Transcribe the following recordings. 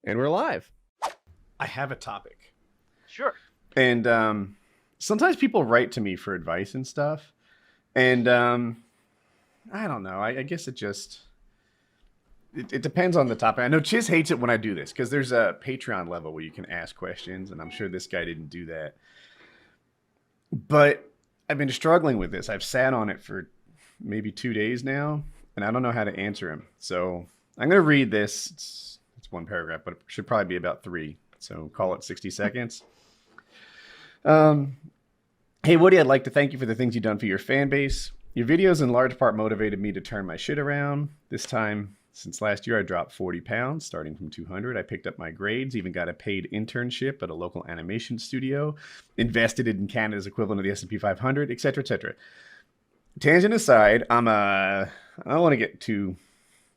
And we're live. I have a topic. Sure. And sometimes people write to me for advice and stuff. And I don't know. I guess it just... It depends on the topic. I know Chiz hates it when I do this because there's a Patreon level where you can ask questions, and I'm sure this guy didn't do that. But I've been struggling with this. I've sat on it for maybe 2 days now, and I don't know how to answer him. So I'm going to read this. It's one paragraph, but it should probably be about 3. So call it 60 seconds. Hey, Woody, I'd like to thank you for the things you've done for your fan base. Your videos in large part motivated me to turn my shit around. This time, since last year, I dropped 40 pounds, starting from 200. I picked up my grades, even got a paid internship at a local animation studio, invested in Canada's equivalent of the S&P 500, etc., etc. Tangent aside, I don't want to get too,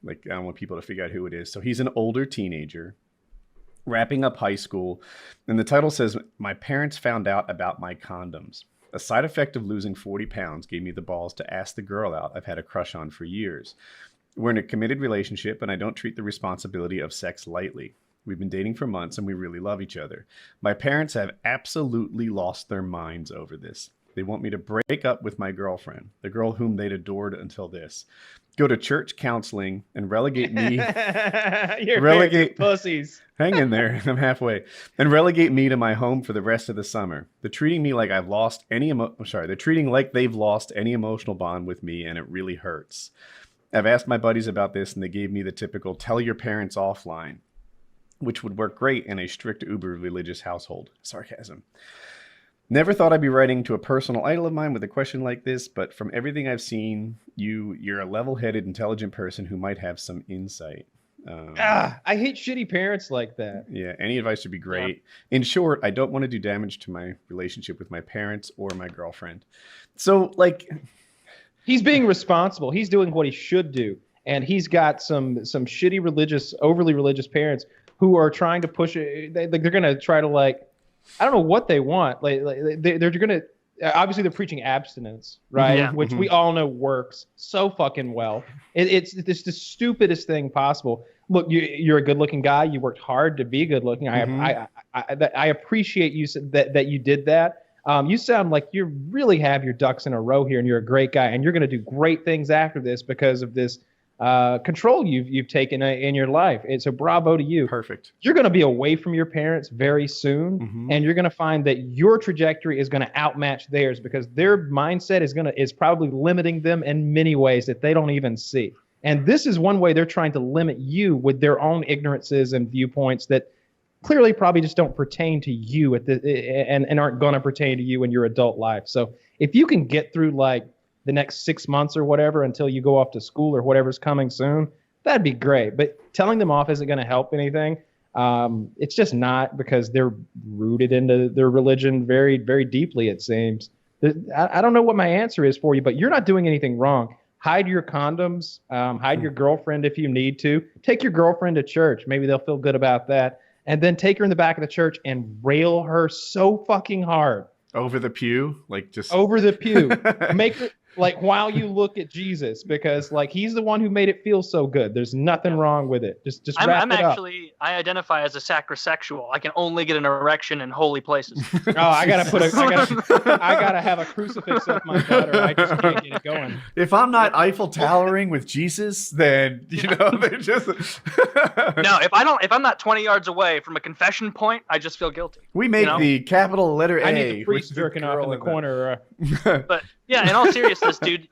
I don't want people to figure out who it is. So he's an older teenager, wrapping up high school, and the title says, "My parents found out about my condoms. A side effect of losing 40 pounds gave me the balls to ask the girl out I've had a crush on for years. We're in a committed relationship, and I don't treat the responsibility of sex lightly. We've been dating for months, and we really love each other. My parents have absolutely lost their minds over this. They want me to break up with my girlfriend, the girl whom they'd adored until this, go to church counseling, and relegate me... relegate pussies. Hang in there. I'm halfway. And relegate me to my home for the rest of the summer. They're treating me like I've lost any they're treating like they've lost any emotional bond with me, and it really hurts. I've asked my buddies about this, and they gave me the typical tell your parents offline, which would work great in a strict uber religious household. Sarcasm. Never thought I'd be writing to a personal idol of mine with a question like this, but from everything I've seen, you're a level-headed, intelligent person who might have some insight." I hate shitty parents like that. Yeah, any advice would be great. Yeah. In short, I don't want to do damage to my relationship with my parents or my girlfriend. So, he's being responsible. He's doing what he should do. And he's got some shitty overly religious parents who are trying to push it. They're going to try to I don't know what they want. They're going to, obviously they're preaching abstinence, right? Yeah. Which we all know works so fucking well. It's the stupidest thing possible. Look, you're a good looking guy. You worked hard to be good looking. I appreciate you that you did that. You sound like you really have your ducks in a row here, and you're a great guy, and you're going to do great things after this because of this control you've taken in your life. And so bravo to you. Perfect. You're going to be away from your parents very soon, and you're going to find that your trajectory is going to outmatch theirs because their mindset is probably limiting them in many ways that they don't even see. And this is one way they're trying to limit you with their own ignorances and viewpoints that clearly probably just don't pertain to you and aren't going to pertain to you in your adult life. So if you can get through the next 6 months or whatever until you go off to school or whatever's coming soon, that'd be great. But telling them off isn't going to help anything. It's just not, because they're rooted into their religion very, very deeply, it seems. I don't know what my answer is for you, but you're not doing anything wrong. Hide your condoms. Hide your girlfriend if you need to. Take your girlfriend to church. Maybe they'll feel good about that. And then take her in the back of the church and rail her so fucking hard. Over the pew? Over the pew. Make her... while you look at Jesus, because he's the one who made it feel so good. There's nothing wrong with it. Just wrap it up. I identify as a sacrisexual. I can only get an erection in holy places. I gotta have a crucifix of my daughter. I just can't get it going. If I'm not Eiffel Towering with Jesus, then they're just No, if I'm not 20 yards away from a confession point, I just feel guilty. We make the capital letter A. I need the priest jerking off in the corner. But yeah, in all seriousness, dude,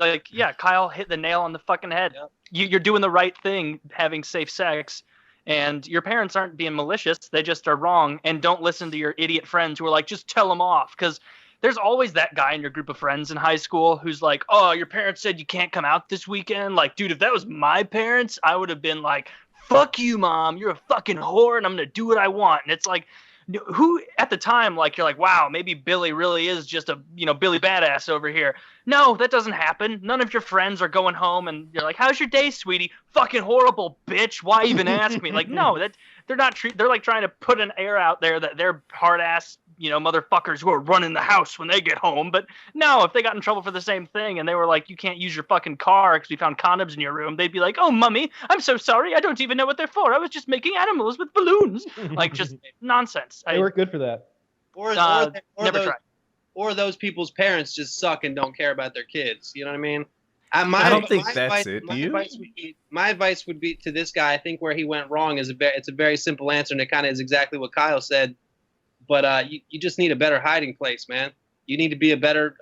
Kyle hit the nail on the fucking head. Yeah. You're doing the right thing, having safe sex, and your parents aren't being malicious. They just are wrong, and don't listen to your idiot friends who are just tell them off. Because there's always that guy in your group of friends in high school who's like, oh, your parents said you can't come out this weekend. Dude, if that was my parents, I would have been like, fuck you, mom. You're a fucking whore, and I'm going to do what I want. And it's who at the time, you're like, wow, maybe Billy really is just a, Billy badass over here. no, that doesn't happen. None of your friends are going home and you're like, how's your day, sweetie? Fucking horrible, bitch. Why even ask me? Like, no, they're not they're like trying to put an air out there that they're hard ass, motherfuckers who are running the house when they get home. But no, if they got in trouble for the same thing and they were like, you can't use your fucking car because we found condoms in your room, they'd be like, oh, mummy, I'm so sorry. I don't even know what they're for. I was just making animals with balloons. Like, just nonsense. They work good for that. Never tried. Or those people's parents just suck and don't care about their kids. You know what I mean? I don't think that's it. Do you? My advice would be to this guy. I think where he went wrong is it's a very simple answer, and it kind of is exactly what Kyle said. But you just need a better hiding place, man. You need to be a better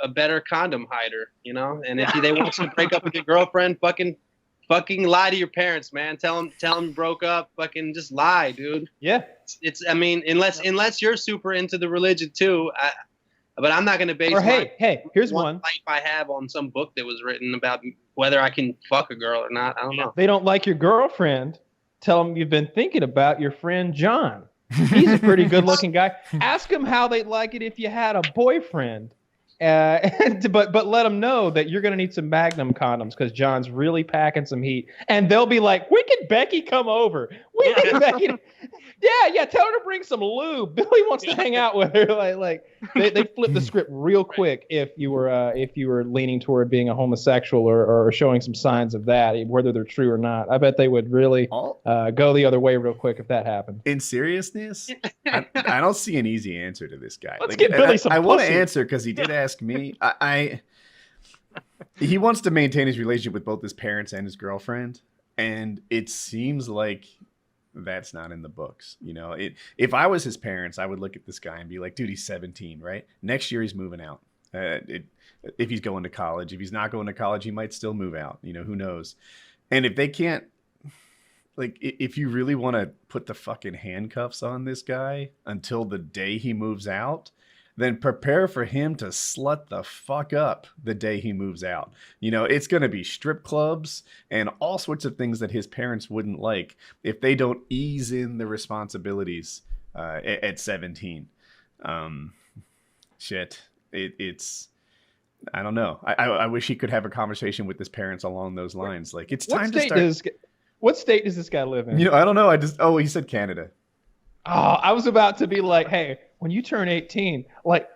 condom hider, And if they want you to break up with your girlfriend, fucking lie to your parents, man. Tell them you broke up. Fucking just lie, dude. Yeah. I mean, unless you're super into the religion too. But I'm not going to base here's one life I have on some book that was written about whether I can fuck a girl or not. I don't know. They don't like your girlfriend. Tell them you've been thinking about your friend John. He's a pretty good-looking guy. Ask him how they'd like it if you had a boyfriend. But let them know that you're going to need some Magnum condoms because John's really packing some heat. And they'll be like, when can Becky come over? When can Becky... Yeah, tell her to bring some lube. Billy wants to hang out with her. Like they flip the script real quick if you were leaning toward being a homosexual or showing some signs of that, whether they're true or not. I bet they would really go the other way real quick if that happened. In seriousness, I don't see an easy answer to this guy. Let's get Billy some I pussy. want to answer because he did ask me. He wants to maintain his relationship with both his parents and his girlfriend, and it seems like that's not in the books. If I was his parents, I would look at this guy and be like, dude, he's 17, right? Next year he's moving out. If he's going to college, if he's not going to college, he might still move out. Who knows? And if they can't, like, if you really want to put the fucking handcuffs on this guy until the day he moves out, then prepare for him to slut the fuck up the day he moves out. It's going to be strip clubs and all sorts of things that his parents wouldn't like if they don't ease in the responsibilities at 17. It's I don't know. I wish he could have a conversation with his parents along those lines. Like, it's time to start. What state does this guy live in? I don't know. He said Canada. Oh, I was about to be like, hey, when you turn 18, like,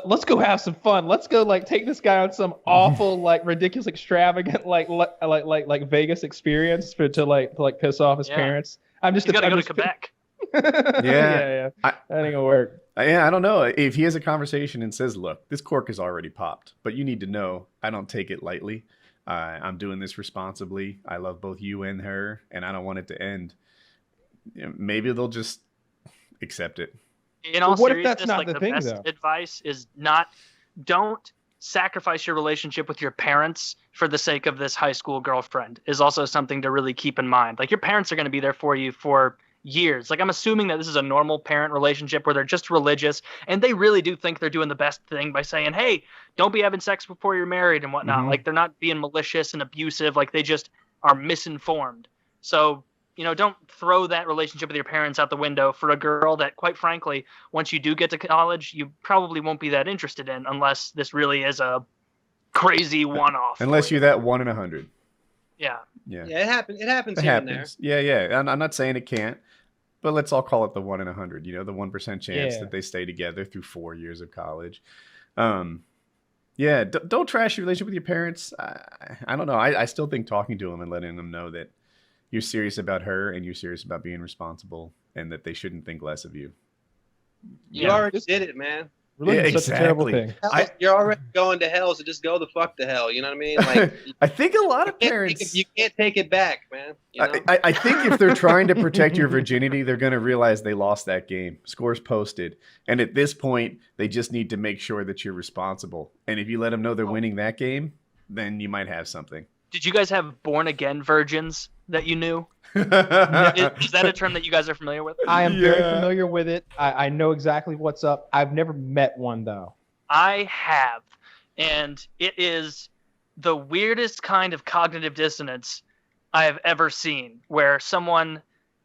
let's go have some fun. Let's go, like, take this guy on some awful, like, ridiculous, extravagant, like Vegas experience to piss off his parents. He's got to go to Quebec. Yeah. That ain't gonna work. I don't know. If he has a conversation and says, look, this cork is already popped, but you need to know I don't take it lightly. I'm doing this responsibly. I love both you and her, and I don't want it to end. Maybe they'll just accept it. In all what seriousness, if that's not the thing, best though? Advice is don't sacrifice your relationship with your parents for the sake of this high school girlfriend is also something to really keep in mind. Like, your parents are going to be there for you for years. Like, I'm assuming that this is a normal parent relationship where they're just religious and they really do think they're doing the best thing by saying, hey, don't be having sex before you're married and whatnot. Like, they're not being malicious and abusive. Like, they just are misinformed. So, don't throw that relationship with your parents out the window for a girl that, quite frankly, once you do get to college, you probably won't be that interested in unless this really is a crazy one-off. Unless you're that 1 in 100. Yeah. It happens. It happens It here happens. and there. Yeah. I'm not saying it can't, but let's all call it the 1 in 100. The 1% chance that they stay together through 4 years of college. Don't trash your relationship with your parents. I don't know. I still think talking to them and letting them know that you're serious about her and you're serious about being responsible and that they shouldn't think less of you. You already did it, man. Religion's such a terrible thing. You're already going to hell, so just go the fuck to hell. You know what I mean? Like, I think a lot of parents... You can't take it back, man. I think if they're trying to protect your virginity, they're going to realize they lost that game. Scores posted. And at this point, they just need to make sure that you're responsible. And if you let them know they're winning that game, then you might have something. Did you guys have born-again virgins that you knew? Is that a term that you guys are familiar with? I am very familiar with it. I know exactly what's up. I've never met one, though. I have. And it is the weirdest kind of cognitive dissonance I have ever seen, where someone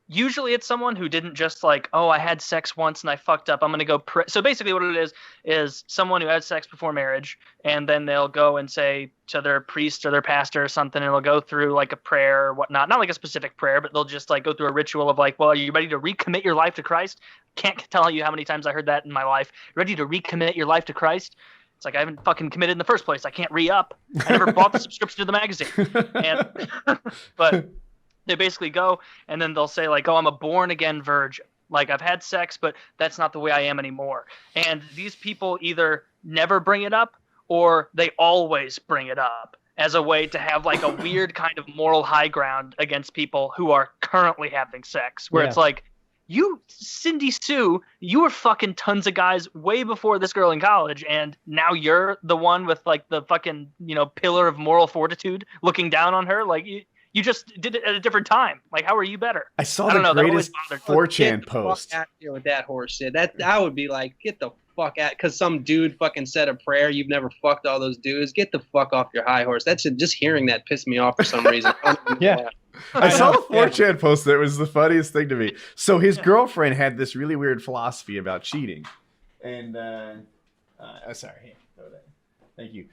usually it's someone who didn't just like, oh, I had sex once and I fucked up, I'm gonna go pray. So basically what it is someone who had sex before marriage, and then they'll go and say to their priest or their pastor or something, and they'll go through like a prayer or whatnot, not like a specific prayer, but they'll just like go through a ritual of like, well, are you ready to recommit your life to Christ? Can't tell you how many times I heard that in my life. Ready to recommit your life to Christ? It's like, I haven't fucking committed in the first place. I can't re-up. I never bought the subscription to the magazine. And but they basically go, and then they'll say like, oh, I'm a born again virgin. Like, I've had sex, but that's not the way I am anymore. And these people either never bring it up, or they always bring it up as a way to have like a weird kind of moral high ground against people who are currently having sex, where it's like, you, Cindy Sue, you were fucking tons of guys way before this girl in college, and now you're the one with like the fucking, you know, pillar of moral fortitude looking down on her. Like, you just did it at a different time. Like, how are you better? I saw the greatest 4chan post. Get the fuck out here with that horse shit. I would be like, get the fuck out, because some dude fucking said a prayer. You've never fucked all those dudes. Get the fuck off your high horse. That shit, just hearing that pissed me off for some reason. Yeah. I saw the 4chan post that was the funniest thing to me. So his girlfriend had this really weird philosophy about cheating. And, sorry. Hey, thank you.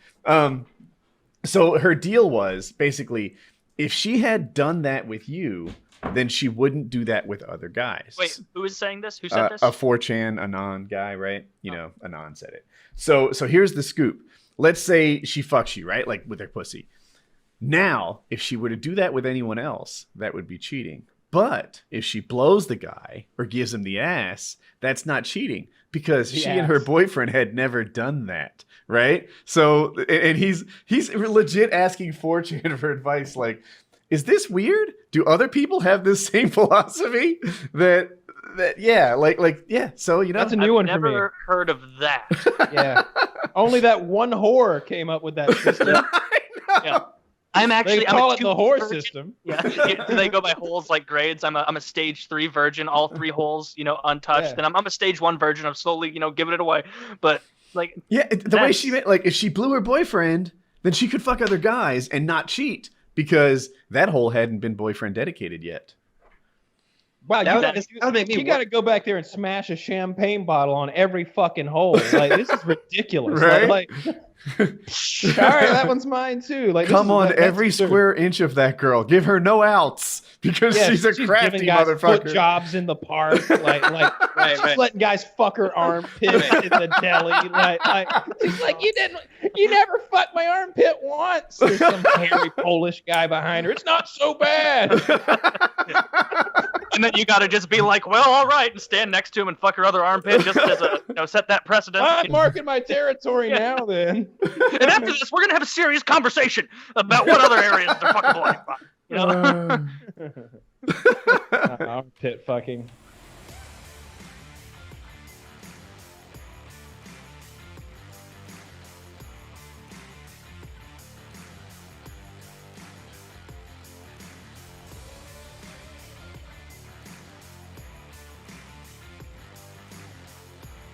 So her deal was basically, if she had done that with you, then she wouldn't do that with other guys. Wait, who is saying this? Who said this? A 4chan Anon guy, right? You know, Anon said it. So here's the scoop. Let's say she fucks you, right? Like with her pussy. Now, if she were to do that with anyone else, that would be cheating. But if she blows the guy or gives him the ass, that's not cheating, because she and her boyfriend had never done that, right? So, and he's legit asking 4chan for advice, like, is this weird? Do other people have this same philosophy? That yeah. So, you know, that's a new one for me. I've never heard of that. Yeah, only that one whore came up with that system. I know. Yeah. I'm actually. They call it the whore virgin. system. Yeah. Do they go by holes like grades? I'm a stage 3 virgin, all 3 holes, you know, untouched. Yeah. Then I'm a stage 1 virgin. I'm slowly, you know, giving it away. But like, yeah, the way she meant, like, if she blew her boyfriend, then she could fuck other guys and not cheat, because that hole hadn't been boyfriend dedicated yet. Wow, you got to go back there and smash a champagne bottle on every fucking hole. Like, this is ridiculous. Right? Like, all right, that one's mine too. Like, come on, every square inch of that girl. Give her no outs, because she's a crafty giving guys motherfucker. Foot jobs in the park, right. Letting guys fuck her armpit in the deli. Like she's like, you never fucked my armpit once. There's some hairy Polish guy behind her. It's not so bad. And then you got to just be like, well, all right, and stand next to him and fuck her other armpit, just as a, you know, set that precedent. I'm marking my territory now. Then. And after this, we're gonna have a serious conversation about what other areas they're fucking like. You know? Armpit fucking.